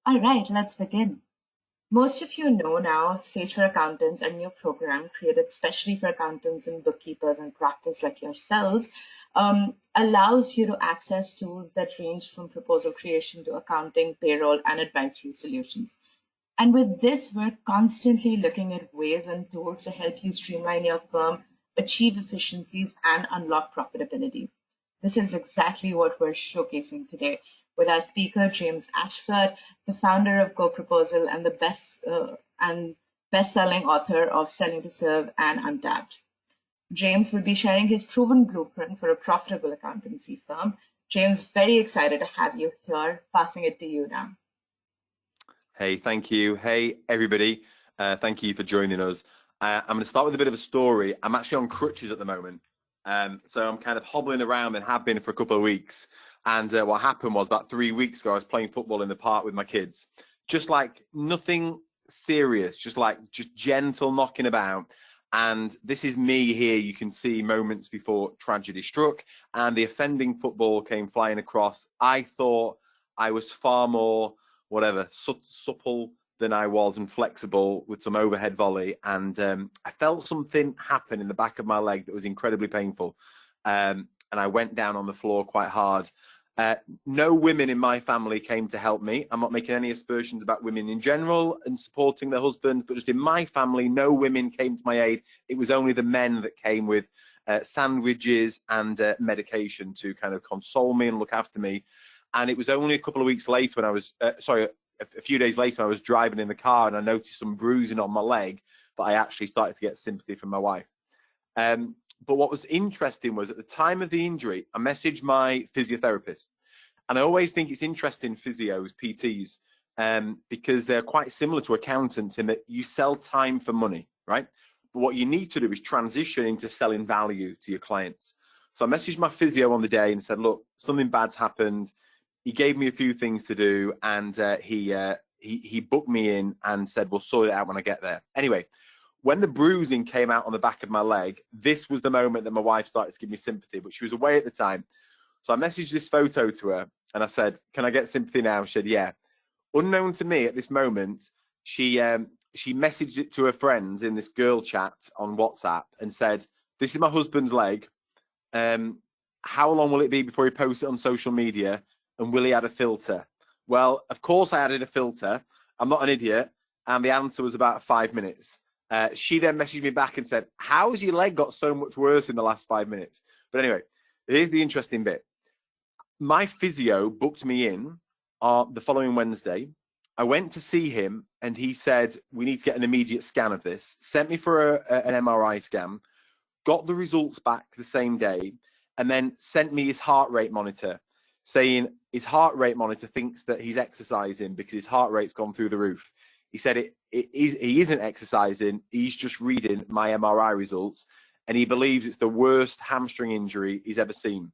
All right, let's begin. Most of you know now, Sage for Accountants, a new program created specially for accountants and bookkeepers and practice like yourselves, allows you to access tools that range from proposal creation to accounting, payroll, and advisory solutions. And with this, we're constantly looking at ways and tools to help you streamline your firm, achieve efficiencies, and unlock profitability. This is exactly what we're showcasing today with our speaker, James Ashford, the founder of GoProposal and the best-selling author of Selling to Serve and Untapped. James will be sharing his proven blueprint for a profitable accountancy firm. James, very excited to have you here. Passing it to you now. Hey, thank you. Hey, everybody. Thank you for joining us. I'm going to start with a bit of a story. I'm actually on crutches at the moment. So I'm kind of hobbling around and have been for a couple of weeks. And what happened was about 3 weeks ago, I was playing football in the park with my kids. Just like nothing serious, just gentle knocking about. And this is me here. You can see moments before tragedy struck and the offending football came flying across. I thought I was far more supple than I was and flexible with some overhead volley. And I felt something happen in the back of my leg that was incredibly painful. And I went down on the floor quite hard. No women in my family came to help me. I'm not making any aspersions about women in general and supporting their husbands, but just in my family, no women came to my aid. It was only the men that came with sandwiches and medication to kind of console me and look after me. And it was only a couple of weeks later when I was, a few days later when I was driving in the car and I noticed some bruising on my leg that I actually started to get sympathy from my wife. But what was interesting was at the time of the injury, I messaged my physiotherapist. And I always think it's interesting, physios, PTs, because they're quite similar to accountants in that you sell time for money, right? But what you need to do is transition into selling value to your clients. So I messaged my physio on the day and said, look, something bad's happened. He gave me a few things to do, and he booked me in and said, we'll sort it out when I get there. Anyway, when the bruising came out on the back of my leg, this was the moment that my wife started to give me sympathy, but she was away at the time. So I messaged this photo to her and I said, can I get sympathy now? She said, yeah. Unknown to me at this moment, she messaged it to her friends in this girl chat on WhatsApp and said, this is my husband's leg. How long will it be before he posts it on social media? And will he add a filter? Well, of course I added a filter. I'm not an idiot. And the answer was about 5 minutes. She then messaged me back and said, how has your leg got so much worse in the last 5 minutes? But anyway, here's the interesting bit. My physio booked me in the following Wednesday. I went to see him and he said, we need to get an immediate scan of this. Sent me for an MRI scan, got the results back the same day, and then sent me his heart rate monitor, saying his heart rate monitor thinks that he's exercising because his heart rate's gone through the roof. He said he isn't exercising, he's just reading my MRI results, and he believes it's the worst hamstring injury he's ever seen.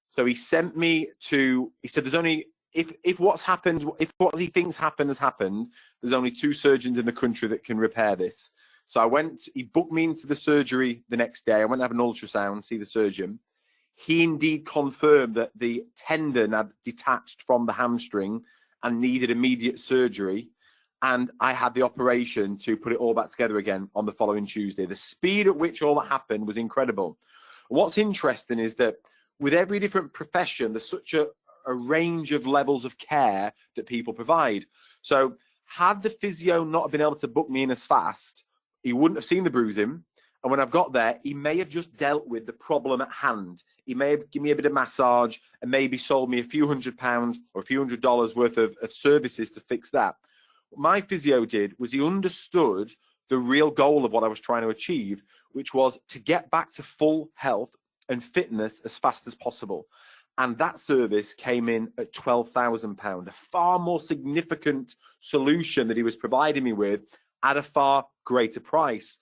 So he sent me to, he said there's only, if what's happened, if what he thinks happened has happened, there's only 2 surgeons in the country that can repair this. So I went, he booked me into the surgery the next day. I went to have an ultrasound, see the surgeon. He indeed confirmed that the tendon had detached from the hamstring and needed immediate surgery. And I had the operation to put it all back together again on the following Tuesday. The speed at which all that happened was incredible. What's interesting is that with every different profession, there's such a range of levels of care that people provide. So had the physio not been able to book me in as fast, he wouldn't have seen the bruising. And when I've got there, he may have just dealt with the problem at hand. He may have given me a bit of massage and maybe sold me a few £100 or a few $100 worth of services to fix that. What my physio did was he understood the real goal of what I was trying to achieve, which was to get back to full health and fitness as fast as possible. And that service came in at £12,000, a far more significant solution that he was providing me with at a far greater price.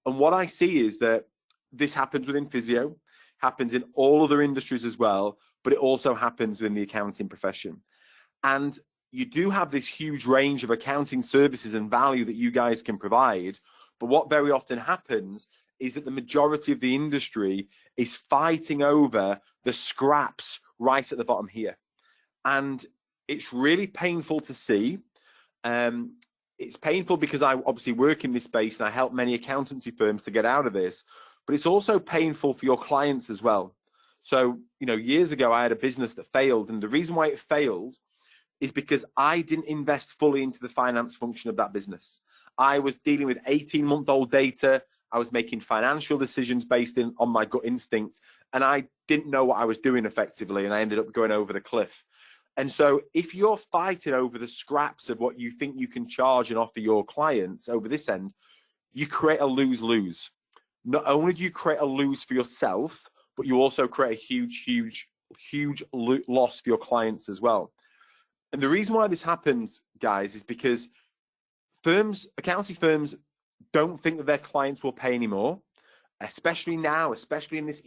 And what I see is that this happens within physio, happens in all other industries as well, but it also happens within the accounting profession. And you do have this huge range of accounting services and value that you guys can provide. But what very often happens is that the majority of the industry is fighting over the scraps right at the bottom here. And it's really painful to see. It's painful because I obviously work in this space and I help many accountancy firms to get out of this, but it's also painful for your clients as well. So, years ago, I had a business that failed, and the reason why it failed is because I didn't invest fully into the finance function of that business. I was dealing with 18-month-old data. I was making financial decisions based on my gut instinct, and I didn't know what I was doing effectively, and I ended up going over the cliff. And so if you're fighting over the scraps of what you think you can charge and offer your clients over this end, you create a lose-lose. Not only do you create a lose for yourself, but you also create a huge loss for your clients as well. And the reason why this happens, guys, is because accountancy firms don't think that their clients will pay anymore, especially now, especially in this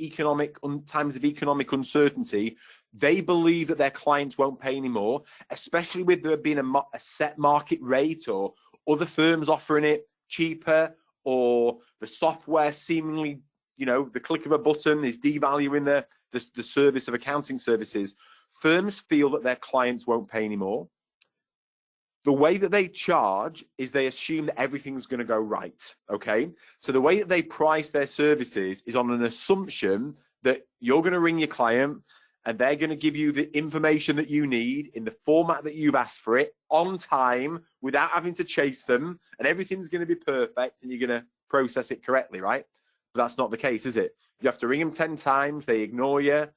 times of economic uncertainty. They believe that their clients won't pay anymore, especially with there being a set market rate or other firms offering it cheaper, or the software seemingly, the click of a button is devaluing the service of accounting services. Firms feel that their clients won't pay anymore. The way that they charge is they assume that everything's going to go right, okay? So the way that they price their services is on an assumption that you're going to ring your client and they're going to give you the information that you need in the format that you've asked for it on time without having to chase them, and everything's going to be perfect and you're going to process it correctly, right? But that's not the case, is it? You have to ring them 10 times, they ignore you,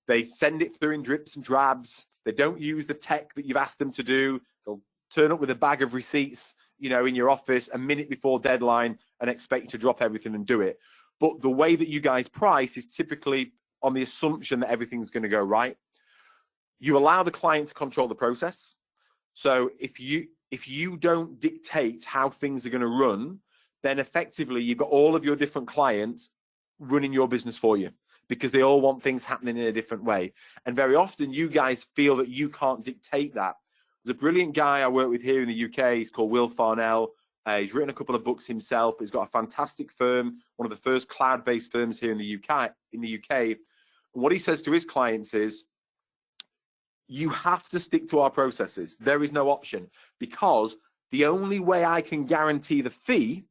they send it through in drips and drabs, they don't use the tech that you've asked them to do, they'll turn up with a bag of receipts, in your office a minute before deadline and expect you to drop everything and do it. But the way that you guys price is typically on the assumption that everything's going to go right. You allow the client to control the process. So if you don't dictate how things are going to run, then effectively you've got all of your different clients running your business for you because they all want things happening in a different way. And very often you guys feel that you can't dictate that. There's a brilliant guy I work with here in the UK. He's called Will Farnell. He's written a couple of books himself. He's got a fantastic firm, one of the first cloud-based firms here in the UK. And what he says to his clients is, you have to stick to our processes. There is no option, because the only way I can guarantee the fee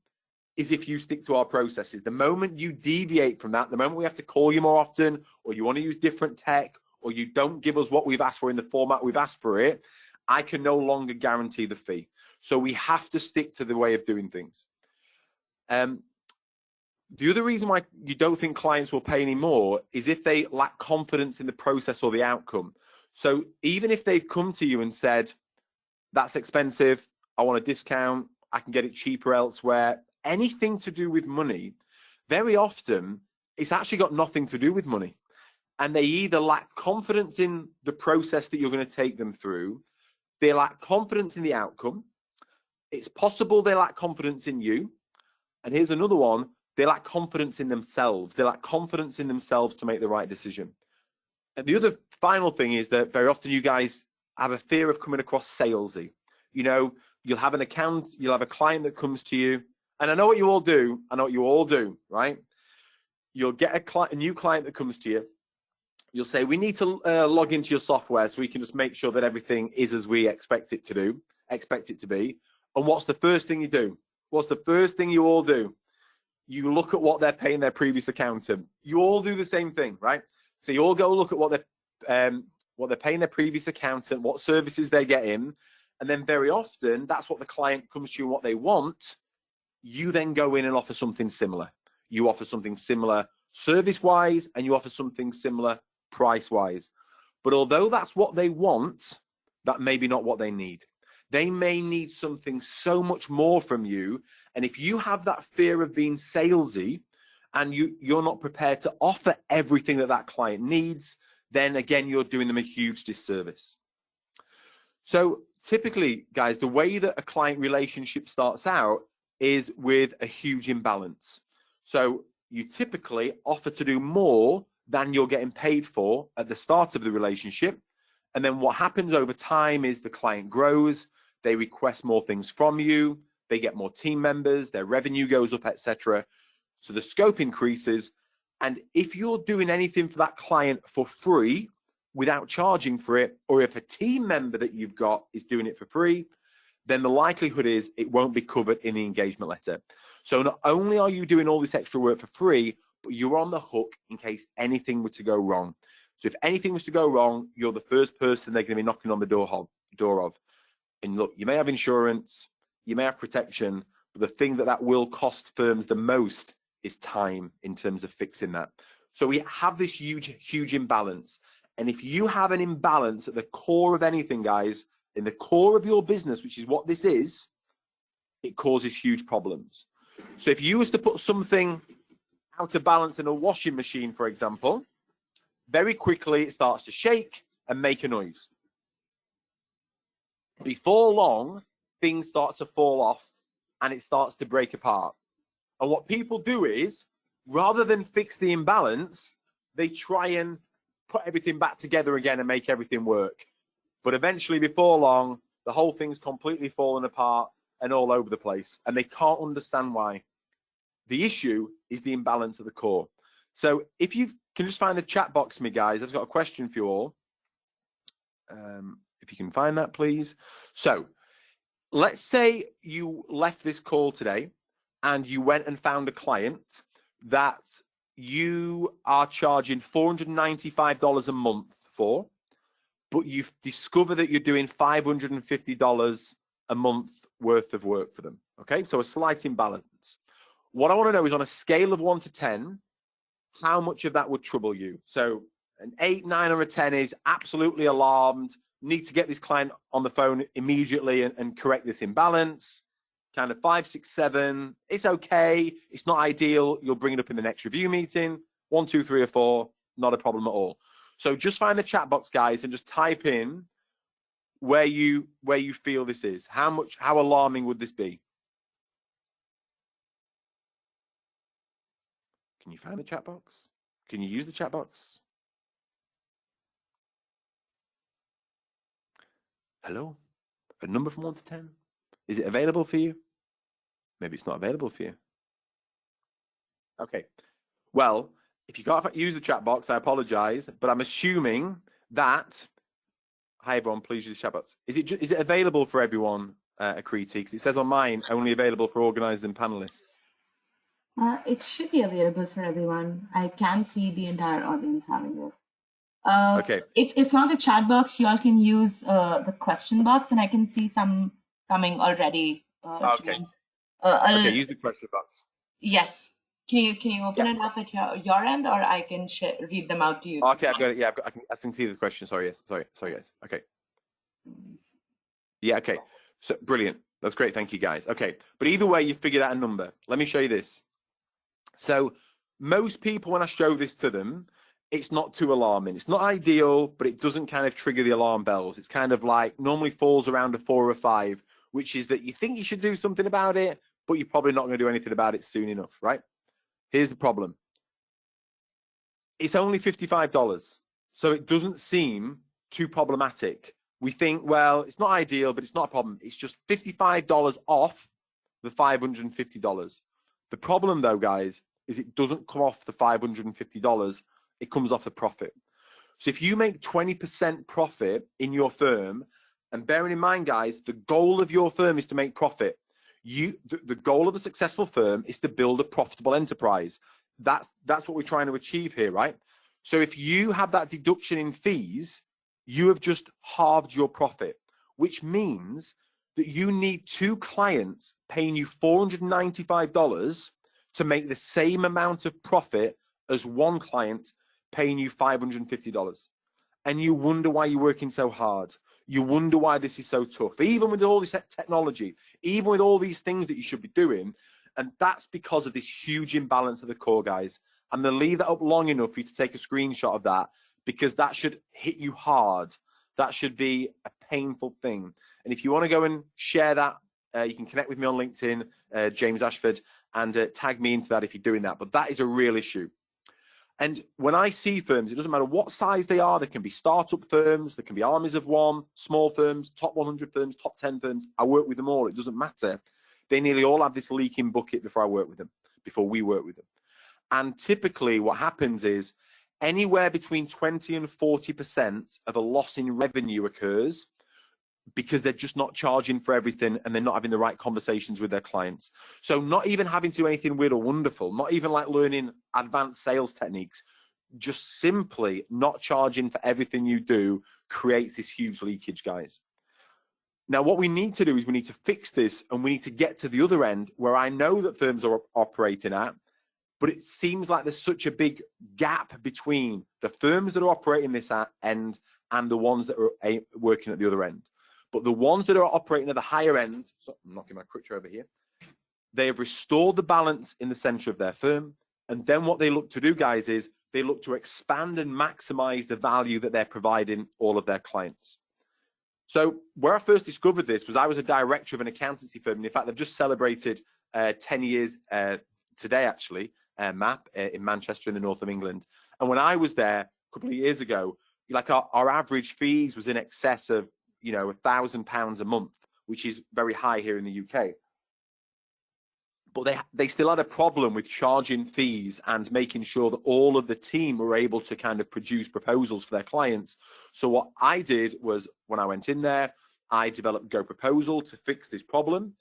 is if you stick to our processes. The moment you deviate from that, the moment we have to call you more often, or you want to use different tech, or you don't give us what we've asked for in the format we've asked for it, I can no longer guarantee the fee. So we have to stick to the way of doing things. The other reason why you don't think clients will pay any more is if they lack confidence in the process or the outcome. So even if they've come to you and said, that's expensive, I want a discount, I can get it cheaper elsewhere, anything to do with money, very often it's actually got nothing to do with money. And they either lack confidence in the process that you're going to take them through, they lack confidence in the outcome, it's possible they lack confidence in you, and here's another one, they lack confidence in themselves. They lack confidence in themselves to make the right decision. And the other final thing is that very often you guys have a fear of coming across salesy. You'll have a client that comes to you, and I know what you all do, right? You'll get a new client that comes to you. You'll say, we need to log into your software so we can just make sure that everything is as we expect it to be. And what's the first thing you do? What's the first thing you all do? You look at what they're paying their previous accountant. You all do the same thing, right? So you all go look at what they're paying their previous accountant, what services they're getting, and then very often that's what the client comes to you and what they want. You then go in and offer something similar. You offer something similar service-wise, and you offer something similar price-wise. But although that's what they want, that may be not what they need. They may need something so much more from you. And if you have that fear of being salesy and you're not prepared to offer everything that client needs, then again, you're doing them a huge disservice. So typically, guys, the way that a client relationship starts out is with a huge imbalance. So you typically offer to do more than you're getting paid for at the start of the relationship. And then what happens over time is the client grows, they request more things from you, they get more team members, their revenue goes up, etc. So the scope increases. And if you're doing anything for that client for free without charging for it, or if a team member that you've got is doing it for free, then the likelihood is it won't be covered in the engagement letter. So not only are you doing all this extra work for free, but you're on the hook in case anything were to go wrong. So if anything was to go wrong, you're the first person they're going to be knocking on the door of. And look, you may have insurance, you may have protection, but the thing that will cost firms the most is time in terms of fixing that. So we have this huge imbalance. And if you have an imbalance at the core of anything, guys, in the core of your business, which is what this is, it causes huge problems. So if you was to put something out of balance in a washing machine, for example, very quickly it starts to shake and make a noise. Before long, things start to fall off and it starts to break apart. And what people do is, rather than fix the imbalance, they try and put everything back together again and make everything work. But eventually, before long, the whole thing's completely fallen apart and all over the place, and they can't understand why. The issue is the imbalance at the core. So if you can just find the chat box for me, guys, I've got a question for you all. If you can find that, please. So let's say you left this call today and you went and found a client that you are charging $495 a month for, but you've discovered that you're doing $550 a month worth of work for them. Okay, so a slight imbalance. What I want to know is, on a scale of 1 to 10, how much of that would trouble you? So an 8, 9, or a 10 is absolutely alarmed, need to get this client on the phone immediately and correct this imbalance. Kind of 5, 6, 7, it's okay, it's not ideal, you'll bring it up in the next review meeting. 1, 2, 3, or 4, not a problem at all. So just find the chat box, guys, and just type in where you feel this is. How alarming would this be? Can you find the chat box? Can you use the chat box? Hello? A number from 1 to 10? Is it available for you? Maybe it's not available for you. Okay. Well, if you can't use the chat box, I apologize, but I'm assuming that. Hi everyone, please use the chat box. Is it available for everyone, Akriti? Because it says on mine only available for organizers and panelists. It should be available for everyone. I can see the entire audience having it. Okay. If not the chat box, you all can use the question box, and I can see some coming already. Okay. Okay, use the question box. Yes. Can you open it up at your end, or I can read them out to you? Okay, I've got it. Yeah, I can see the question. Sorry, yes. Sorry, yes. Okay. Yeah, okay. So brilliant. That's great. Thank you, guys. Okay, but either way, you figured out a number. Let me show you this. So most people, when I show this to them, it's not too alarming. It's not ideal, but it doesn't kind of trigger the alarm bells. It's kind of like normally falls around a 4 or 5, which is that you think you should do something about it, but you're probably not going to do anything about it soon enough, right? Here's the problem. It's only $55, so it doesn't seem too problematic. We think, well, it's not ideal, but it's not a problem. It's just $55 off the $550. The problem, though, guys, is it doesn't come off the $550. It comes off the profit. So if you make 20% profit in your firm, and bearing in mind, guys, the goal of your firm is to make profit. The goal of a successful firm is to build a profitable enterprise. That's what we're trying to achieve here, right? So if you have that deduction in fees, you have just halved your profit, which means that you need 2 clients paying you $495 to make the same amount of profit as 1 client paying you $550. And you wonder why you're working so hard. You wonder why this is so tough, even with all this technology, even with all these things that you should be doing. And that's because of this huge imbalance at the core, guys. I'm going to leave that up long enough for you to take a screenshot of that, because that should hit you hard. That should be a painful thing. And if you want to go and share that, you can connect with me on LinkedIn, James Ashford, and tag me into that if you're doing that. But that is a real issue. And when I see firms, it doesn't matter what size they are. They can be startup firms, they can be armies of one, small firms, top 100 firms, top 10 firms. I work with them all. It doesn't matter. They nearly all have this leaking bucket before we work with them. And typically what happens is anywhere between 20 and 40% of a loss in revenue occurs because they're just not charging for everything and they're not having the right conversations with their clients. So not even having to do anything weird or wonderful, not even like learning advanced sales techniques, just simply not charging for everything you do creates this huge leakage, guys. Now, what we need to do is we need to fix this, and we need to get to the other end where I know that firms are operating at, but it seems like there's such a big gap between the firms that are operating this end and the ones that are working at the other end. But the ones that are operating at the higher end, so I'm knocking my crutch over here, they have restored the balance in the center of their firm. And then what they look to do, guys, is they look to expand and maximize the value that they're providing all of their clients. So where I first discovered this was I was a director of an accountancy firm. And in fact, they've just celebrated 10 years today, actually, MAP in Manchester in the north of England. And when I was there a couple of years ago, like our average fees was in excess of, you know, £1,000 a month, which is very high here in the UK. But they still had a problem with charging fees and making sure that all of the team were able to kind of produce proposals for their clients. So what I did was, when I went in there, I developed GoProposal to fix this problem.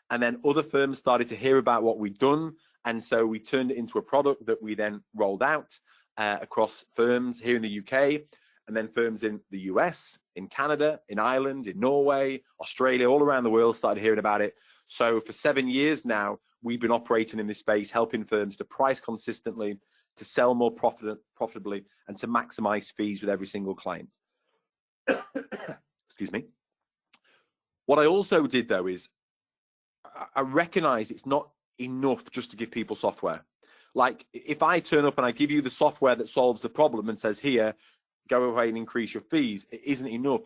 And then other firms started to hear about what we'd done. And so we turned it into a product that we then rolled out across firms here in the UK, and then firms in the US, in Canada, in Ireland, in Norway, Australia, all around the world started hearing about it. So for 7 years now, we've been operating in this space, helping firms to price consistently, to sell more profitably, and to maximize fees with every single client. Excuse me. What I also did, though, is I recognize it's not enough just to give people software. Like, if I turn up and I give you the software that solves the problem and says, here, go away and increase your fees, it isn't enough,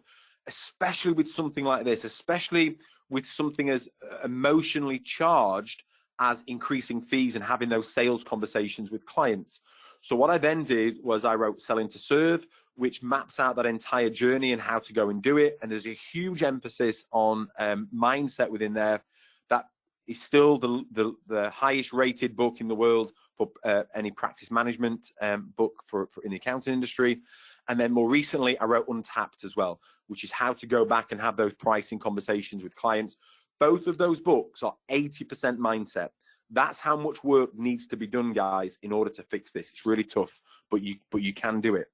especially with something like this, especially with something as emotionally charged as increasing fees and having those sales conversations with clients. So what I then did was I wrote Selling to Serve, which maps out that entire journey and how to go and do it. And there's a huge emphasis on mindset within there. That is still the highest rated book in the world for any practice management book for in the accounting industry. And then more recently, I wrote Untapped as well, which is how to go back and have those pricing conversations with clients. Both of those books are 80% mindset. That's how much work needs to be done, guys, in order to fix this. It's really tough, but you can do it.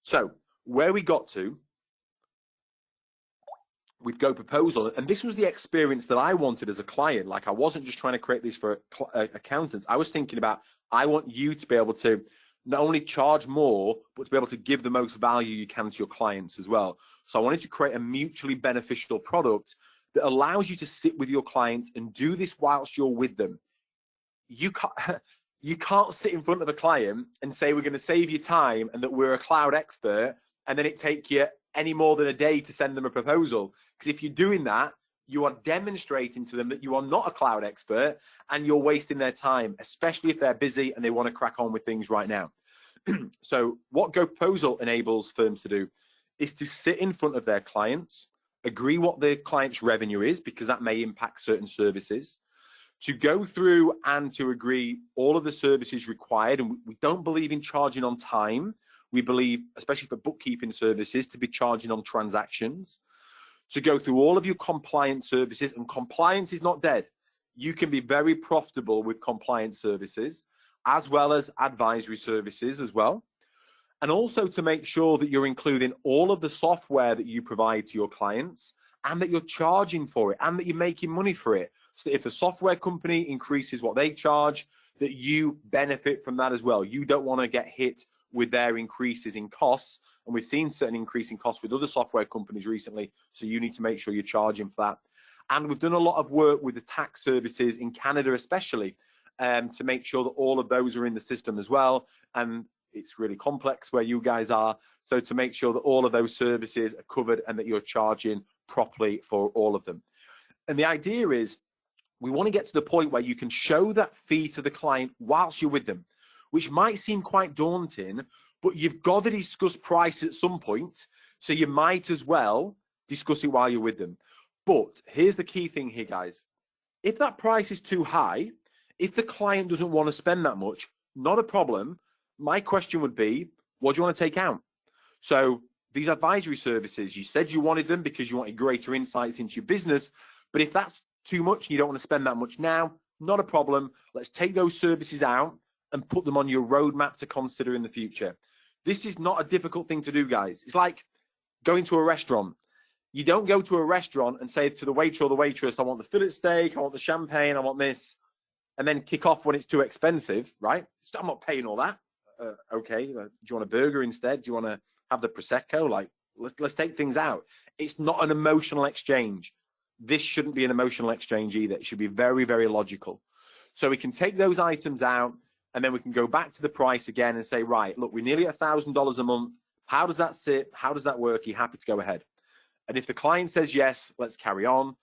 So where we got to with GoProposal, and this was the experience that I wanted as a client. Like, I wasn't just trying to create this for accountants. I was thinking about, I want you to be able to not only charge more, but to be able to give the most value you can to your clients as well. So I wanted to create a mutually beneficial product that allows you to sit with your clients and do this whilst you're with them. You can't sit in front of a client and say, we're going to save you time and that we're a cloud expert, and then it take you any more than a day to send them a proposal. Because if you're doing that, you are demonstrating to them that you are not a cloud expert and you're wasting their time, especially if they're busy and they want to crack on with things right now. So what GoProposal enables firms to do is to sit in front of their clients, agree what the client's revenue is, because that may impact certain services, to go through and to agree all of the services required. And we don't believe in charging on time. We believe, especially for bookkeeping services, to be charging on transactions, to go through all of your compliance services. And compliance is not dead. You can be very profitable with compliance services, as well as advisory services as well. And also to make sure that you're including all of the software that you provide to your clients, and that you're charging for it, and that you're making money for it. So that if the software company increases what they charge, that you benefit from that as well. You don't want to get hit with their increases in costs. And we've seen certain increasing costs with other software companies recently. So you need to make sure you're charging for that. And we've done a lot of work with the tax services in Canada, especially, to make sure that all of those are in the system as well. And it's really complex where you guys are. So to make sure that all of those services are covered and that you're charging properly for all of them. And the idea is, we want to get to the point where you can show that fee to the client whilst you're with them, which might seem quite daunting, but you've got to discuss price at some point. So you might as well discuss it while you're with them. But here's the key thing here, guys. If that price is too high, if the client doesn't want to spend that much, not a problem. My question would be, what do you want to take out? So these advisory services, you said you wanted them because you wanted greater insights into your business. But if that's too much and you don't want to spend that much now, not a problem. Let's take those services out and put them on your roadmap to consider in the future. This is not a difficult thing to do, guys. It's like going to a restaurant. You don't go to a restaurant and say to the waiter or the waitress, I want the fillet steak, I want the champagne, I want this, and then kick off when it's too expensive, right? I'm not paying all that. Okay, do you want a burger instead? Do you want to have the Prosecco? Like, let's take things out. It's not an emotional exchange. This shouldn't be an emotional exchange either. It should be very, very logical. So we can take those items out, and then we can go back to the price again and say, right, look, we're nearly at $1,000 a month. How does that sit? How does that work? Are you happy to go ahead? And if the client says yes, let's carry on.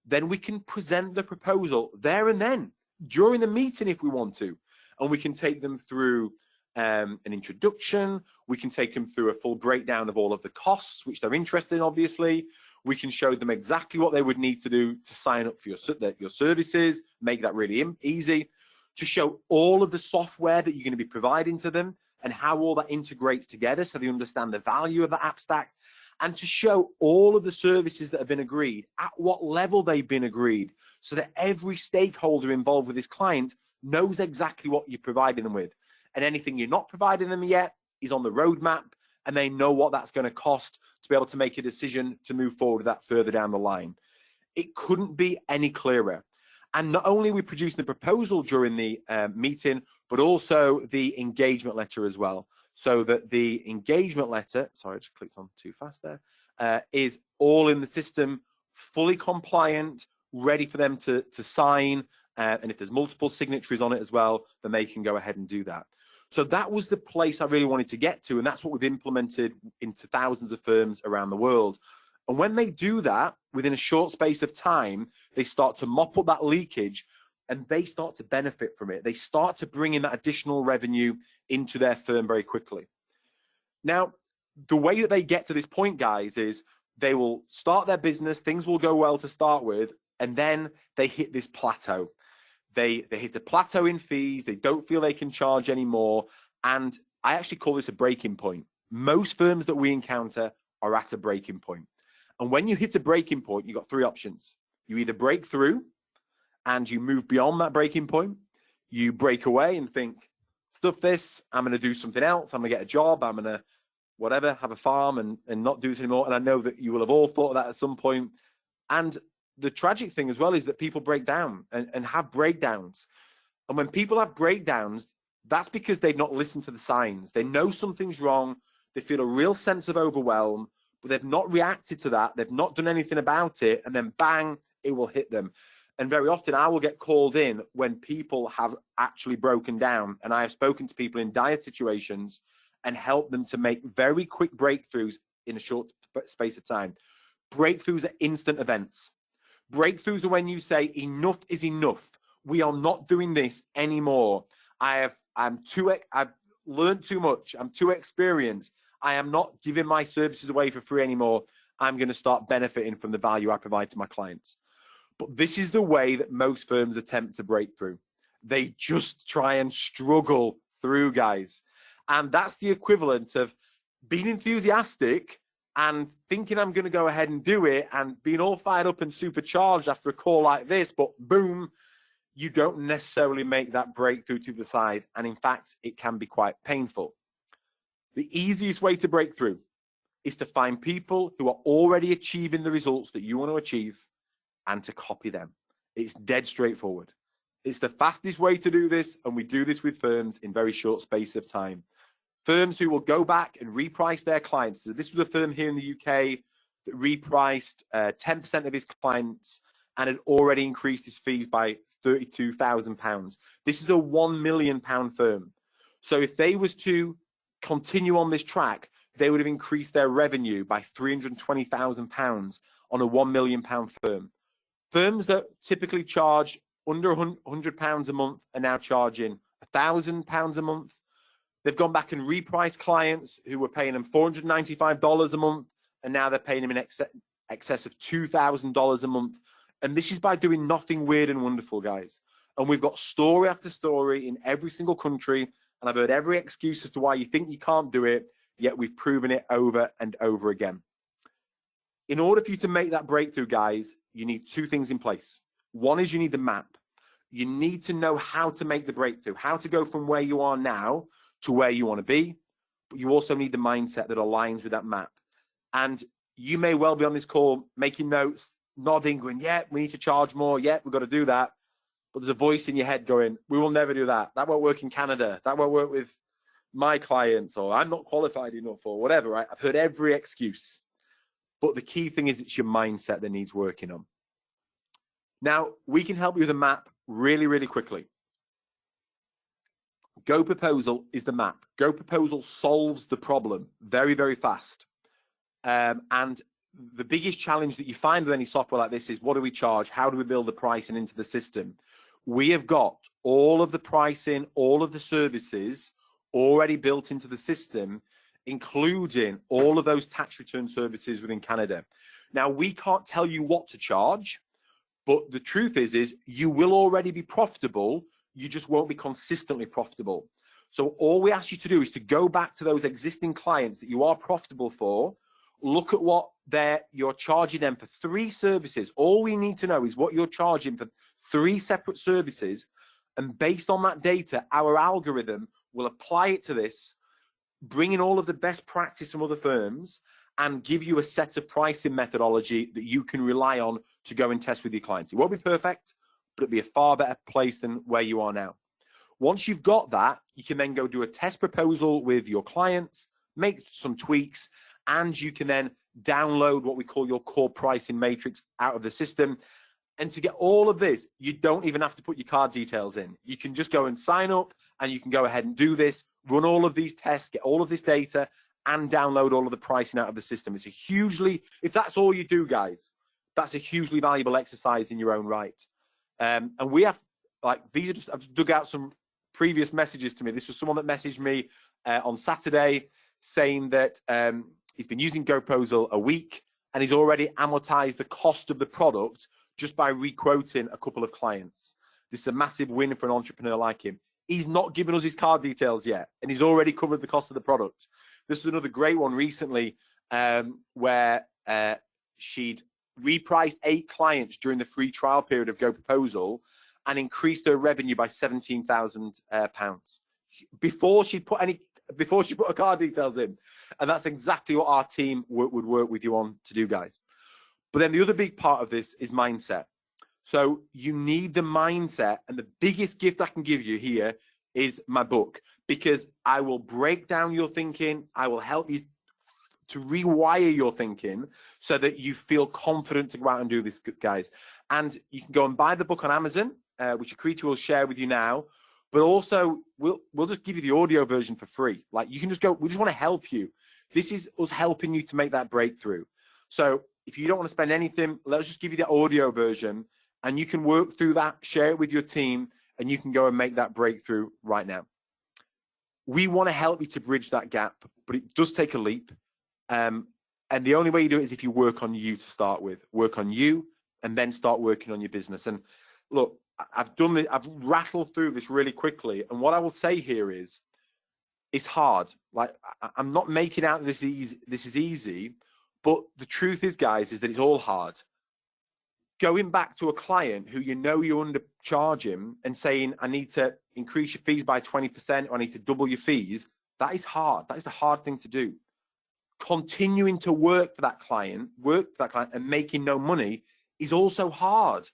Then we can present the proposal there and then during the meeting if we want to. And we can take them through an introduction. We can take them through a full breakdown of all of the costs, which they're interested in, obviously. We can show them exactly what they would need to do to sign up for your services, make that really easy, to show all of the software that you're going to be providing to them and how all that integrates together so they understand the value of the app stack, and to show all of the services that have been agreed, at what level they've been agreed, so that every stakeholder involved with this client knows exactly what you're providing them with. And anything you're not providing them yet is on the roadmap, and they know what that's going to cost to be able to make a decision to move forward with that further down the line. It couldn't be any clearer. And not only are we producing the proposal during the meeting, but also the engagement letter as well. So that the engagement letter, sorry, I just clicked on too fast there, is all in the system, fully compliant, ready for them to sign. And if there's multiple signatories on it as well, then they can go ahead and do that. So that was the place I really wanted to get to. And that's what we've implemented into thousands of firms around the world. And when they do that, within a short space of time, they start to mop up that leakage and they start to benefit from it. They start to bring in that additional revenue into their firm very quickly. Now, the way that they get to this point, guys, is they will start their business, things will go well to start with, and then they hit this plateau. They hit a plateau in fees, they don't feel they can charge anymore, and I actually call this a breaking point. Most firms that we encounter are at a breaking point. And when you hit a breaking point, you've got three options. You either break through and you move beyond that breaking point, you break away and think, stuff this, I'm going to do something else, I'm going to get a job, I'm going to whatever, have a farm and not do this anymore. And I know that you will have all thought of that at some point. And the tragic thing as well is that people break down and have breakdowns. And when people have breakdowns, that's because they've not listened to the signs. They know something's wrong. They feel a real sense of overwhelm, but they've not reacted to that. They've not done anything about it. And then bang, it will hit them. And very often I will get called in when people have actually broken down. And I have spoken to people in dire situations and helped them to make very quick breakthroughs in a short space of time. Breakthroughs are instant events. Breakthroughs are when you say enough is enough. We are not doing this anymore. I've learned too much. I'm too experienced. I am not giving my services away for free anymore. I'm going to start benefiting from the value I provide to my clients. But this is the way that most firms attempt to break through. They just try and struggle through, guys. And that's the equivalent of being enthusiastic and thinking I'm going to go ahead and do it and being all fired up and supercharged after a call like this, but boom, you don't necessarily make that breakthrough to the side. And in fact, it can be quite painful. The easiest way to break through is to find people who are already achieving the results that you want to achieve and to copy them. It's dead straightforward. It's the fastest way to do this, and we do this with firms in very short space of time. Firms who will go back and reprice their clients. So this was a firm here in the UK that repriced 10% of his clients and had already increased his fees by £32,000. This is a £1 million firm. So if they was to continue on this track, they would have increased their revenue by £320,000 on a £1 million firm. Firms that typically charge under £100 a month are now charging £1,000 a month. They've gone back and repriced clients who were paying them $495 a month, and now they're paying them in excess of $2,000 a month. And this is by doing nothing weird and wonderful, guys. And we've got story after story in every single country, and I've heard every excuse as to why you think you can't do it. yet we've proven it over and over again. In order for you to make that breakthrough, guys, you need two things in place. One is you need the map. You need to know how to make the breakthrough, how to go from where you are now to where you want to be. But you also need the mindset that aligns with that map. And you may well be on this call making notes, nodding, going, yeah, we need to charge more. Yeah, we've got to do that. But there's a voice in your head going, we will never do that. That won't work in Canada. That won't work with my clients, or I'm not qualified enough, or whatever, right? I've heard every excuse. But the key thing is it's your mindset that needs working on. Now, we can help you with a map really, really quickly. GoProposal is the map. GoProposal solves the problem very, very fast. And the biggest challenge that you find with any software like this is, what do we charge? How do we build the pricing into the system? We have got all of the pricing, all of the services already built into the system, including all of those tax return services within Canada. Now, we can't tell you what to charge, but the truth is you will already be profitable. You just won't be consistently profitable. So all we ask you to do is to go back to those existing clients that you are profitable for, look at what you're charging them for 3 services. All we need to know is what you're charging for 3 separate services. And based on that data, our algorithm will apply it to this, bring in all of the best practice from other firms, and give you a set of pricing methodology that you can rely on to go and test with your clients. It won't be perfect, but it'll be a far better place than where you are now. Once you've got that, you can then go do a test proposal with your clients, make some tweaks, and you can then download what we call your core pricing matrix out of the system. And to get all of this, you don't even have to put your card details in. You can just go and sign up, and you can go ahead and do this, run all of these tests, get all of this data, and download all of the pricing out of the system. It's a hugely, if that's all you do, guys, that's a hugely valuable exercise in your own right. And we have, like, these are just, I've dug out some previous messages to me. This was someone that messaged me on Saturday saying that he's been using GoProposal a week, and he's already amortized the cost of the product just by requoting a couple of clients. This is a massive win for an entrepreneur like him. He's not given us his card details yet, and he's already covered the cost of the product. This is another great one recently where she'd repriced 8 clients during the free trial period of GoProposal and increased her revenue by £17,000 before she put her card details in. And that's exactly what our team would work with you on to do, guys. But then the other big part of this is mindset. So you need the mindset, and the biggest gift I can give you here is my book, because I will break down your thinking. I will help you to rewire your thinking so that you feel confident to go out and do this, guys. And you can go and buy the book on Amazon, which Akriti will share with you now. But also, we'll just give you the audio version for free. Like, you can just go, we just want to help you. This is us helping you to make that breakthrough. So if you don't want to spend anything, let's just give you the audio version, and you can work through that, share it with your team, and you can go and make that breakthrough right now. We want to help you to bridge that gap, but it does take a leap. And the only way you do it is if you work on you to start with. Work on you, and then start working on your business. And look, I've done this, I've rattled through this really quickly. And what I will say here is, it's hard. Like, I'm not making out this is easy, but the truth is, guys, is that it's all hard. Going back to a client who you know you're undercharging and saying, I need to increase your fees by 20%, or I need to double your fees, that is hard. That is a hard thing to do. Continuing to work for that client and making no money is also hard.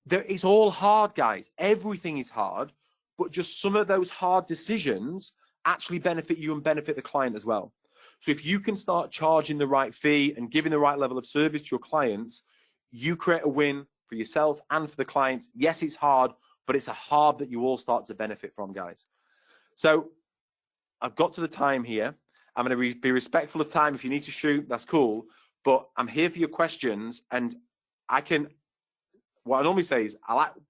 It's all hard, guys. Everything is hard, but just some of those hard decisions actually benefit you and benefit the client as well. So if you can start charging the right fee and giving the right level of service to your clients, you create a win for yourself and for the clients. Yes, it's hard, but it's a hard that you all start to benefit from, guys. So I've got to the time here. I'm going to be respectful of time. If you need to shoot, that's cool. But I'm here for your questions, and what I normally say is,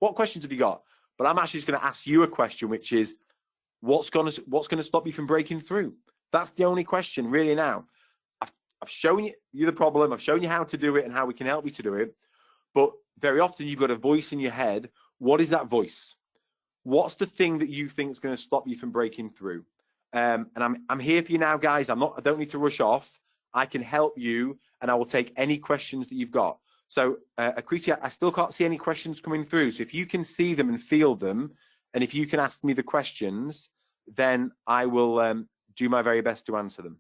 what questions have you got? But I'm actually just going to ask you a question, which is, what's going to stop you from breaking through? That's the only question really now. I've shown you the problem. I've shown you how to do it and how we can help you to do it. But very often you've got a voice in your head. What is that voice? What's the thing that you think is going to stop you from breaking through? And I'm here for you now, guys. I don't need to rush off. I can help you, and I will take any questions that you've got. So, Akriti, I still can't see any questions coming through. So if you can see them and feel them, and if you can ask me the questions, then I will do my very best to answer them.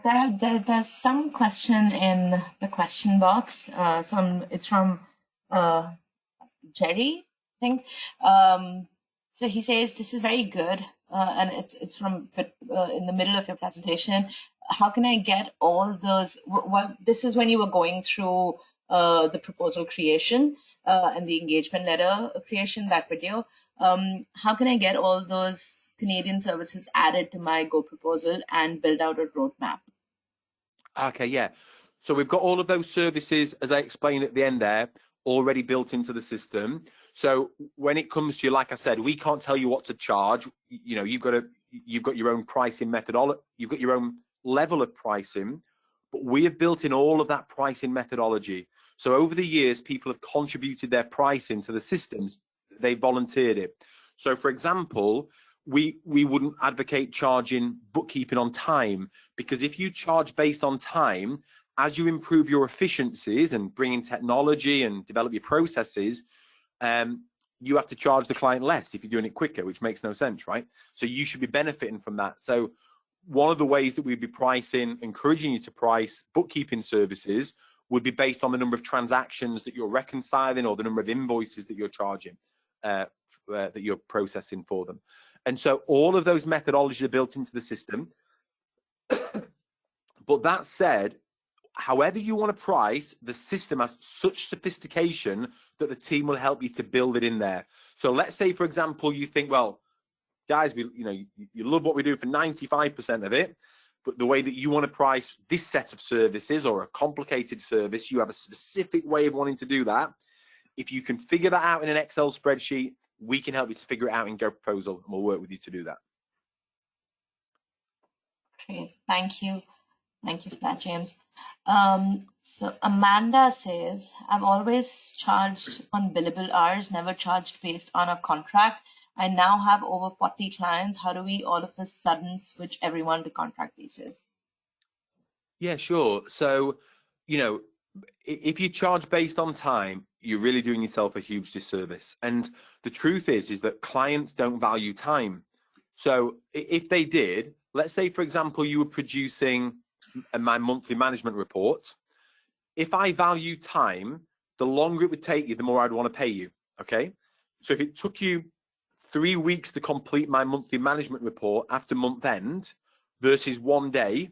There's some question in the question box. It's from Jerry, I think. So he says, this is very good, and it's from in the middle of your presentation. How can I get all those? This is when you were going through the proposal creation and the engagement letter creation, that video. How can I get all those Canadian services added to my GoProposal and build out a roadmap? Okay, yeah. So we've got all of those services, as I explained at the end there, already built into the system. So when it comes to, like I said, we can't tell you what to charge. You know, you've got your own pricing methodology, you've got your own level of pricing, but we have built in all of that pricing methodology. So over the years, people have contributed their pricing to the systems. They volunteered it. So for example, we wouldn't advocate charging bookkeeping on time, because if you charge based on time, as you improve your efficiencies and bring in technology and develop your processes, you have to charge the client less if you're doing it quicker, which makes no sense, right? So you should be benefiting from that. So one of the ways that we'd be pricing, encouraging you to price bookkeeping services, would be based on the number of transactions that you're reconciling or the number of invoices that you're charging, that you're processing for them. And so all of those methodologies are built into the system. But that said, however you want to price, the system has such sophistication that the team will help you to build it in there. So let's say, for example, you think, well, guys, you love what we do for 95% of it, but the way that you want to price this set of services or a complicated service, you have a specific way of wanting to do that. If you can figure that out in an Excel spreadsheet, we can help you to figure it out in GoProposal, and we'll work with you to do that. Great, thank you. Thank you for that, James. So Amanda says, I've always charged on billable hours, never charged based on a contract. I now have over 40 clients. How do we all of a sudden switch everyone to contract basis? Yeah, sure. So, you know, if you charge based on time, you're really doing yourself a huge disservice. And the truth is that clients don't value time. So if they did, let's say, for example, you were producing my monthly management report. If I value time, the longer it would take you, the more I'd want to pay you. Okay. So if it took you 3 weeks to complete my monthly management report after month end versus 1 day,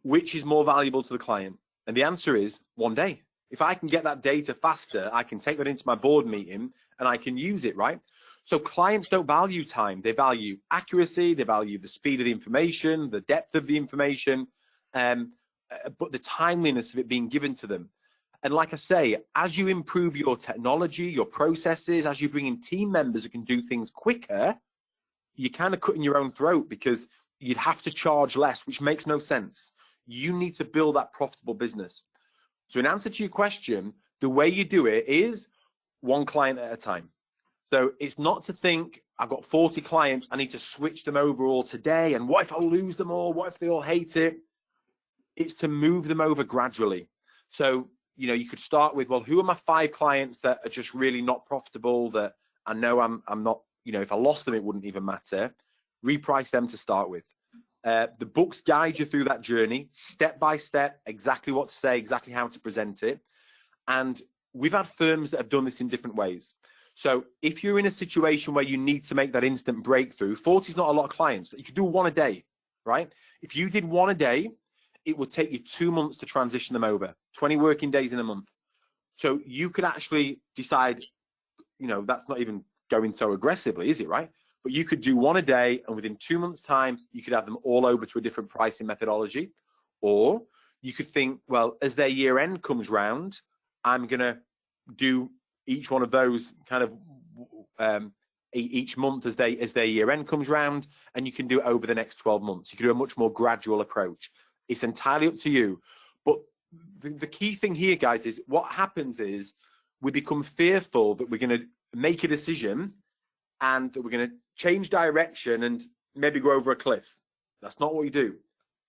which is more valuable to the client? And the answer is 1 day. If I can get that data faster, I can take that into my board meeting and I can use it, right? So clients don't value time. They value accuracy. They value the speed of the information, the depth of the information, but the timeliness of it being given to them. And like I say, as you improve your technology, your processes, as you bring in team members who can do things quicker, you're kind of cutting your own throat, because you'd have to charge less, which makes no sense. You need to build that profitable business. So in answer to your question, the way you do it is one client at a time. So it's not to think, I've got 40 clients, I need to switch them over all today, and what if I lose them all? What if they all hate it? It's to move them over gradually. So, you know, you could start with, well, who are my 5 clients that are just really not profitable, that I know I'm not, you know, if I lost them, it wouldn't even matter. Reprice them to start with. The books guide you through that journey, step by step, exactly what to say, exactly how to present it. And we've had firms that have done this in different ways. So if you're in a situation where you need to make that instant breakthrough, 40 is not a lot of clients. You could do 1 a day, right? If you did 1 a day, it would take you 2 months to transition them over, 20 working days in a month. So you could actually decide, you know, that's not even going so aggressively, is it, right? But you could do 1 a day, and within 2 months' time, you could have them all over to a different pricing methodology. Or you could think, well, as their year end comes round, I'm going to do each one of those kind of each month as their year end comes round, and you can do it over the next 12 months. You can do a much more gradual approach. It's entirely up to you. But the key thing here, guys, is what happens is we become fearful that we're going to make a decision and that we're going to change direction and maybe go over a cliff. That's not what you do.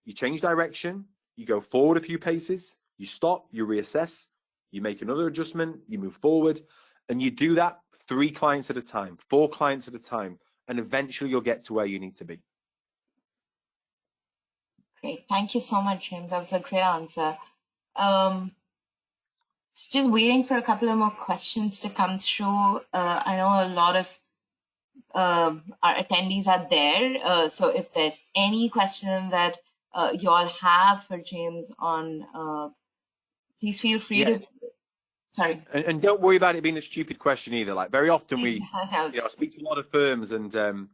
You change direction, you go forward a few paces, you stop, you reassess, you make another adjustment, you move forward, and you do that 3 clients at a time, 4 clients at a time, and eventually you'll get to where you need to be. Great. Thank you so much, James. That was a great answer. Just waiting for a couple of more questions to come through. I know a lot of our attendees are there. So if there's any question that you all have for James on, please feel free to. Sorry. And don't worry about it being a stupid question either. Like very often I speak to a lot of firms and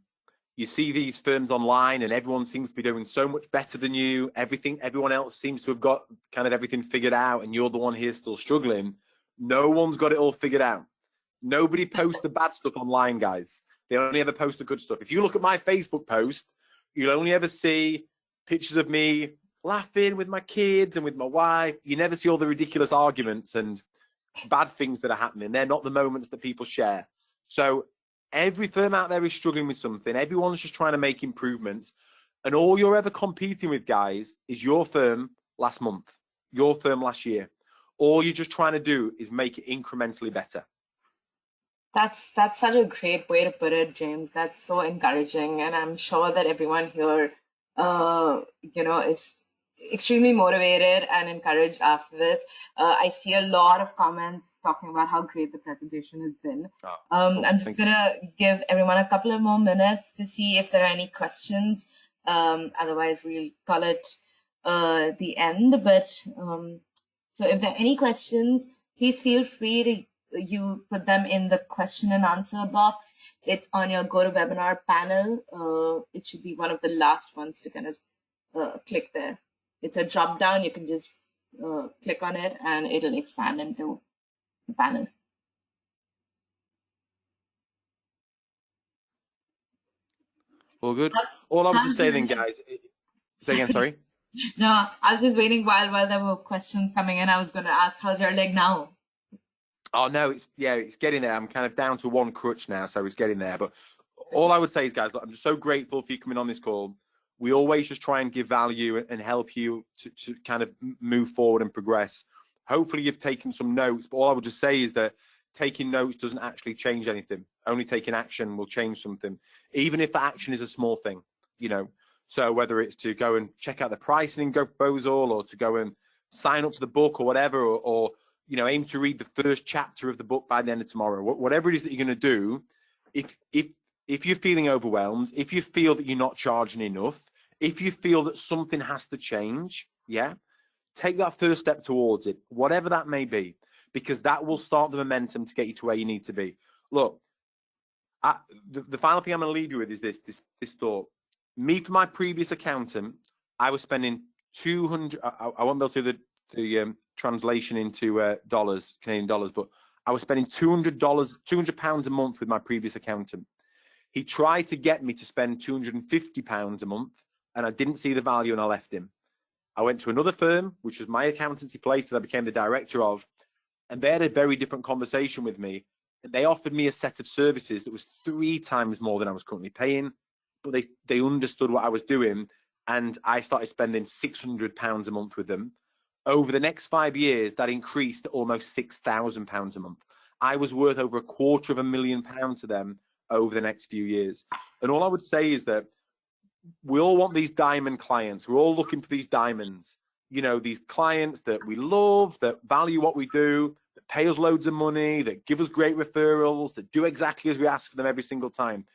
you see these firms online and everyone seems to be doing so much better than you. Everyone else seems to have got kind of everything figured out and you're the one here still struggling. No one's got it all figured out. Nobody posts the bad stuff online, guys. They only ever post the good stuff. If you look at my Facebook post, you'll only ever see pictures of me laughing with my kids and with my wife. You never see all the ridiculous arguments and bad things that are happening. They're not the moments that people share. So every firm out there is struggling with something. Everyone's just trying to make improvements. And all you're ever competing with, guys, is your firm last month, your firm last year. All you're just trying to do is make it incrementally better. That's such a great way to put it, James. That's so encouraging. And I'm sure that everyone here, is extremely motivated and encouraged after this. I see a lot of comments talking about how great the presentation has been. Oh, cool. I'm just going to give everyone a couple of more minutes to see if there are any questions. Otherwise, we'll call it the end. But so if there are any questions, please feel free to you put them in the question and answer box. It's on your GoToWebinar panel. It should be one of the last ones to kind of click there. It's a drop down. You can just click on it and it'll expand into the panel. All good. All I was just saying, guys. Say again, sorry. No, I was just waiting while there were questions coming in. I was going to ask, how's your leg now? Oh no, it's getting there. I'm kind of down to 1 crutch now, so it's getting there. But all I would say is, guys, look, I'm just so grateful for you coming on this call. We always just try and give value and help you to kind of move forward and progress. Hopefully you've taken some notes, but all I would just say is that taking notes doesn't actually change anything. Only taking action will change something, even if the action is a small thing, So whether it's to go and check out the pricing in GoProposal or to go and sign up for the book or whatever, or aim to read the first chapter of the book by the end of tomorrow, whatever it is that you're going to do, if you're feeling overwhelmed, if you feel that you're not charging enough, if you feel that something has to change, take that first step towards it, whatever that may be, because that will start the momentum to get you to where you need to be. Look, the final thing I'm going to leave you with is this thought. Me, for my previous accountant, I was spending 200. I won't be able to do the translation into dollars, Canadian dollars, but I was spending £200 a month with my previous accountant. He tried to get me to spend £250 a month, and I didn't see the value, and I left him. I went to another firm, which was my accountancy place that I became the director of, and they had a very different conversation with me. They offered me a set of services that was 3 times more than I was currently paying, but they understood what I was doing, and I started spending £600 a month with them. Over the next 5 years, that increased to almost £6,000 a month. I was worth over £250,000 to them over the next few years. And all I would say is that we all want these diamond clients. We're all looking for these diamonds. These clients that we love, that value what we do, that pay us loads of money, that give us great referrals, that do exactly as we ask for them every single time.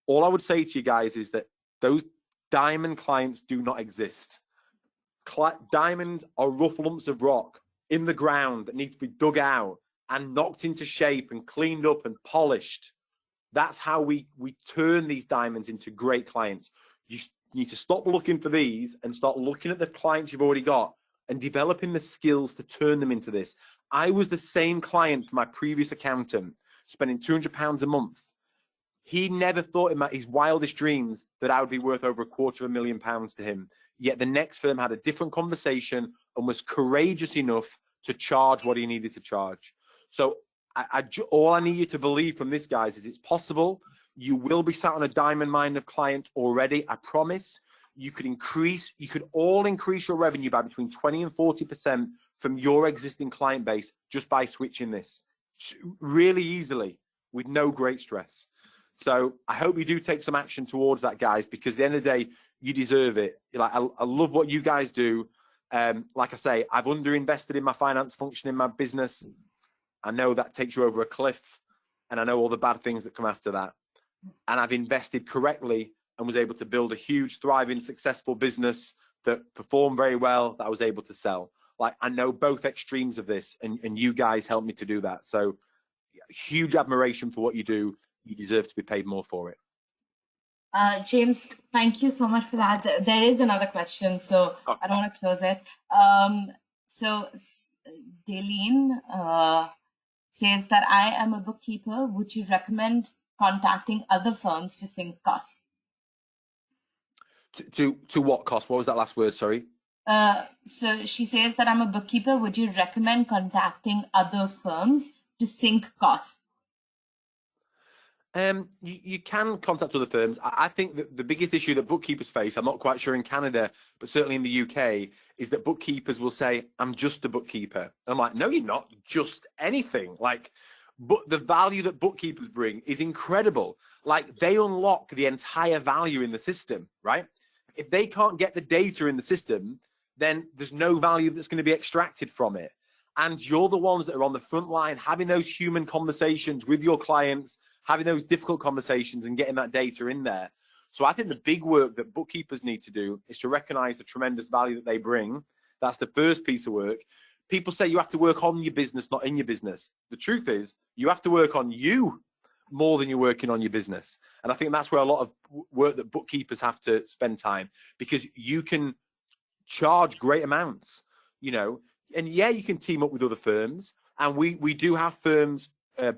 All I would say to you guys is that those diamond clients do not exist. Diamonds are rough lumps of rock in the ground that need to be dug out and knocked into shape and cleaned up and polished. That's how we turn these diamonds into great clients. You need to stop looking for these and start looking at the clients you've already got and developing the skills to turn them into this. I was the same client for my previous accountant, spending £200 a month. He never thought in his wildest dreams that I would be worth over £250,000 to him. Yet the next firm had a different conversation and was courageous enough to charge what he needed to charge. So all I need you to believe from this, guys, is it's possible. You will be sat on a diamond mine of clients already, I promise. You could all increase your revenue by between 20 and 40% from your existing client base just by switching this really easily with no great stress. So I hope you do take some action towards that, guys, because at the end of the day, you deserve it. Like, I love what you guys do. Like I say, I've underinvested in my finance function in my business. I know that takes you over a cliff, and I know all the bad things that come after that. And I've invested correctly and was able to build a huge, thriving, successful business that performed very well, that I was able to sell. Like, I know both extremes of this, and you guys helped me to do that. So huge admiration for what you do. You deserve to be paid more for it. James, thank you so much for that. There is another question, so okay. I don't want to close it. So Daleen says that I am a bookkeeper. Would you recommend contacting other firms to sync costs? To what cost? What was that last word? Sorry. So she says that I'm a bookkeeper. Would you recommend contacting other firms to sync costs? You can contact other firms. I think that the biggest issue that bookkeepers face, I'm not quite sure in Canada, but certainly in the UK, is that bookkeepers will say, I'm just a bookkeeper. And I'm like, no, you're not just anything. Like, but the value that bookkeepers bring is incredible. Like, they unlock the entire value in the system, right? If they can't get the data in the system, then there's no value that's going to be extracted from it. And you're the ones that are on the front line, having those human conversations with your clients, having those difficult conversations and getting that data in there. So I think the big work that bookkeepers need to do is to recognize the tremendous value that they bring. That's the first piece of work. People say you have to work on your business, not in your business. The truth is, you have to work on you more than you're working on your business. And I think that's where a lot of work that bookkeepers have to spend time, because you can charge great amounts, you know, and yeah, you can team up with other firms. And we do have firms,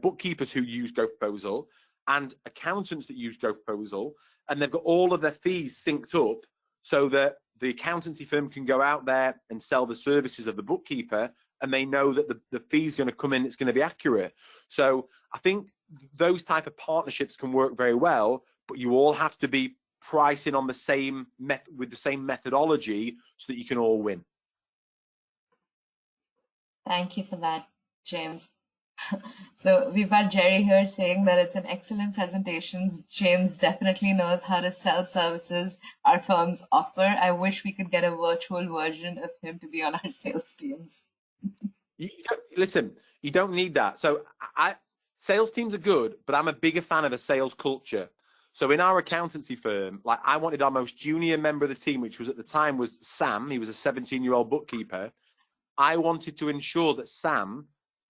bookkeepers who use GoProposal and accountants that use GoProposal, and they've got all of their fees synced up so that the accountancy firm can go out there and sell the services of the bookkeeper, and they know that the fee's going to come in, it's going to be accurate. So I think those type of partnerships can work very well, but you all have to be pricing on the same method, with the same methodology, so that you can all win. Thank you for that, James. So we've got Jerry here saying that it's an excellent presentation. James definitely knows how to sell services our firms offer. I wish we could get a virtual version of him to be on our sales teams. Listen, you don't need that. So sales teams are good, but I'm a bigger fan of a sales culture. So in our accountancy firm, like, I wanted our most junior member of the team, which was at the time was Sam. He was a 17-year-old bookkeeper. I wanted to ensure that Sam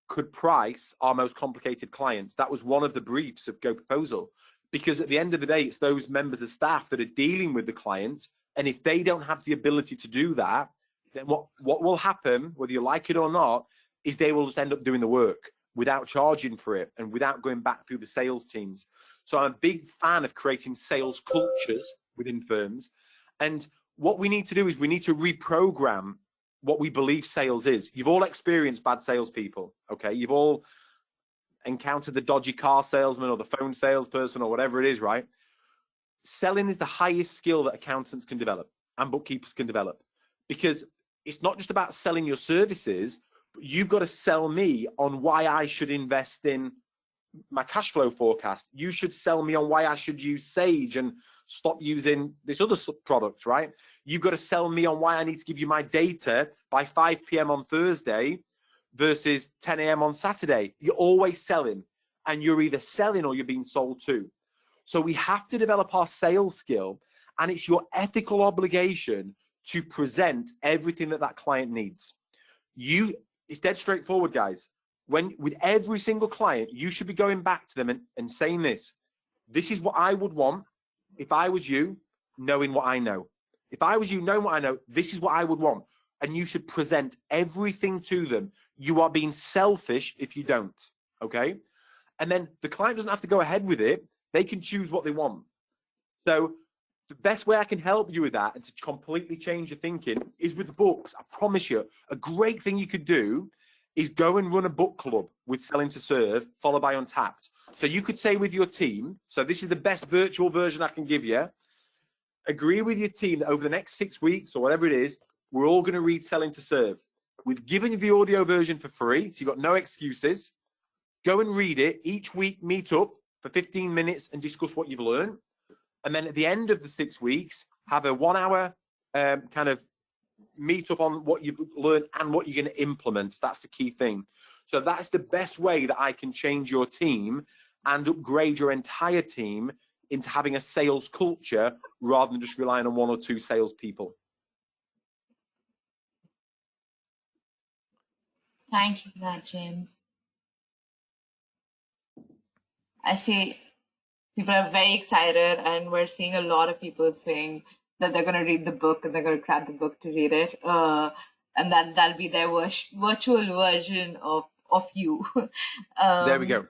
could price our most complicated clients. That was one of the briefs of GoProposal, because at the end of the day, it's those members of staff that are dealing with the client. And if they don't have the ability to do that, then what will happen, whether you like it or not, is they will just end up doing the work without charging for it and without going back through the sales teams. So I'm a big fan of creating sales cultures within firms. And what we need to do is we need to reprogram what we believe sales is. You've all experienced bad salespeople, okay? You've all encountered the dodgy car salesman or the phone salesperson or whatever it is, right? Selling is the highest skill that accountants can develop and bookkeepers can develop, because it's not just about selling your services, but you've got to sell me on why I should invest in my cash flow forecast. You should sell me on why I should use Sage and stop using this other product, right? You've got to sell me on why I need to give you my data by 5 p.m. on Thursday versus 10 a.m. on Saturday. You're always selling, and you're either selling or you're being sold to. So we have to develop our sales skill, and it's your ethical obligation to present everything that client needs. It's dead straightforward, guys. With every single client, you should be going back to them and saying this is what I would want if I was you, knowing what I know. If I was you, knowing what I know, this is what I would want. And you should present everything to them. You are being selfish if you don't, okay? And then the client doesn't have to go ahead with it. They can choose what they want. So the best way I can help you with that and to completely change your thinking is with books. I promise you, a great thing you could do is go and run a book club with Selling to Serve, followed by Untapped. So you could say with your team, so this is the best virtual version I can give you. Agree with your team that over the next 6 weeks or whatever it is, we're all going to read Selling to Serve. We've given you the audio version for free, so you've got no excuses. Go and read it. Each week, meet up for 15 minutes and discuss what you've learned. And then at the end of the 6 weeks, have a 1 hour kind of meet up on what you've learned and what you're going to implement. That's the key thing. So that's the best way that I can change your team and upgrade your entire team into having a sales culture rather than just relying on 1 or 2 salespeople. Thank you for that, James. I see people are very excited, and we're seeing a lot of people saying that they're going to read the book and they're going to grab the book to read it, and that'll be their virtual version of you. There we go.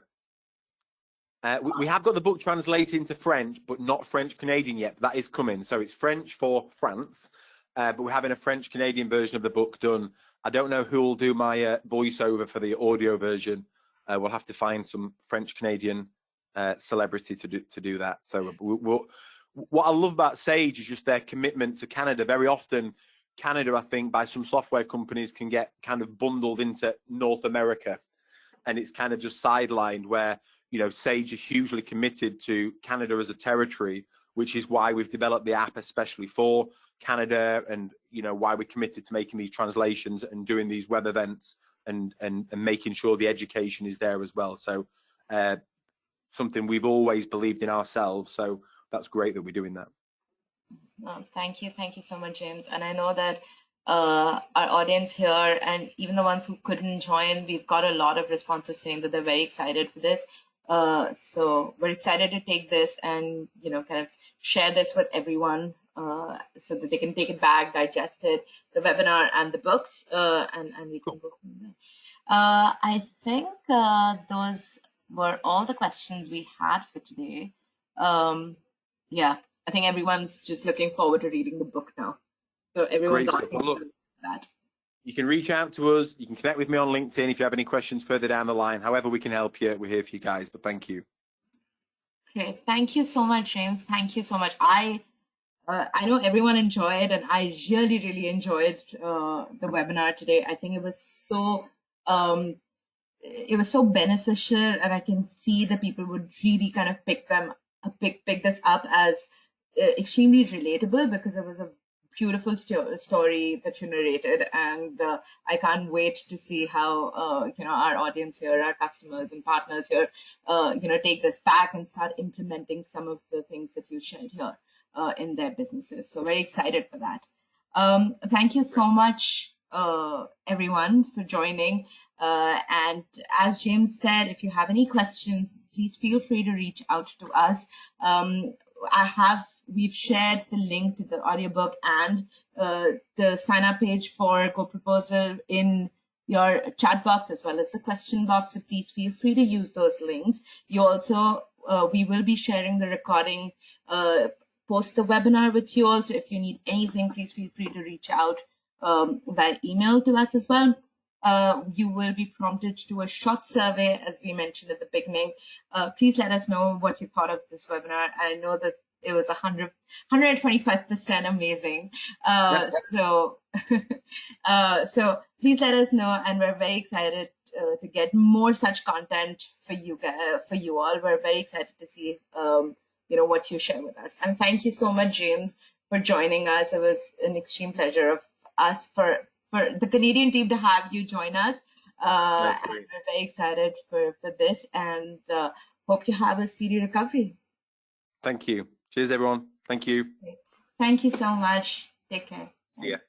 We have got the book translated into French, but not French Canadian yet. That is coming. So it's French for France, but we're having a French Canadian version of the book done. I don't know who will do my voiceover for the audio version. We'll have to find some French Canadian celebrity to do that. So what I love about Sage is just their commitment to Canada. Very often, Canada, I think, by some software companies can get kind of bundled into North America, and it's kind of just sidelined where, you know, Sage is hugely committed to Canada as a territory, which is why we've developed the app especially for Canada, and, you know, why we're committed to making these translations and doing these web events and making sure the education is there as well. So something we've always believed in ourselves. So that's great that we're doing that. Thank you so much, James. And I know that our audience here, and even the ones who couldn't join, we've got a lot of responses saying that they're very excited for this. So we're excited to take this and, you know, kind of share this with everyone, so that they can take it back, digest it, the webinar and the books, and we can go from there. I think those were all the questions we had for today. Yeah, I think everyone's just looking forward to reading the book now. So everyone's asking that. You can reach out to us. You can connect with me on LinkedIn if you have any questions further down the line. However we can help you, we're here for you guys. But thank you. Great. Thank you so much, James. Thank you so much. I know everyone enjoyed, and I really enjoyed the webinar today. I think it was so beneficial, and I can see that people would really kind of pick this up as extremely relatable, because it was a beautiful story that you narrated, and I can't wait to see how you know, our audience here, our customers and partners here, you know, take this back and start implementing some of the things that you shared here in their businesses. So very excited for that. Thank you so much, everyone, for joining. And as James said, if you have any questions, please feel free to reach out to us. We've shared the link to the audiobook and the sign up page for GoProposal in your chat box, as well as the question box. So please feel free to use those links. You also, we will be sharing the recording post the webinar with you. Also, if you need anything, please feel free to reach out by email to us as well. You will be prompted to a short survey, as we mentioned at the beginning. Please let us know what you thought of this webinar. I know that it was 125% amazing. So please let us know, and we're very excited to get more such content for you all. We're very excited to see you know, what you share with us. And thank you so much, James, for joining us. It was an extreme pleasure of us for the Canadian team to have you join us. And we're very excited for this, and hope you have a speedy recovery. Thank you. Cheers, everyone. Thank you. Thank you so much. Take care. See ya.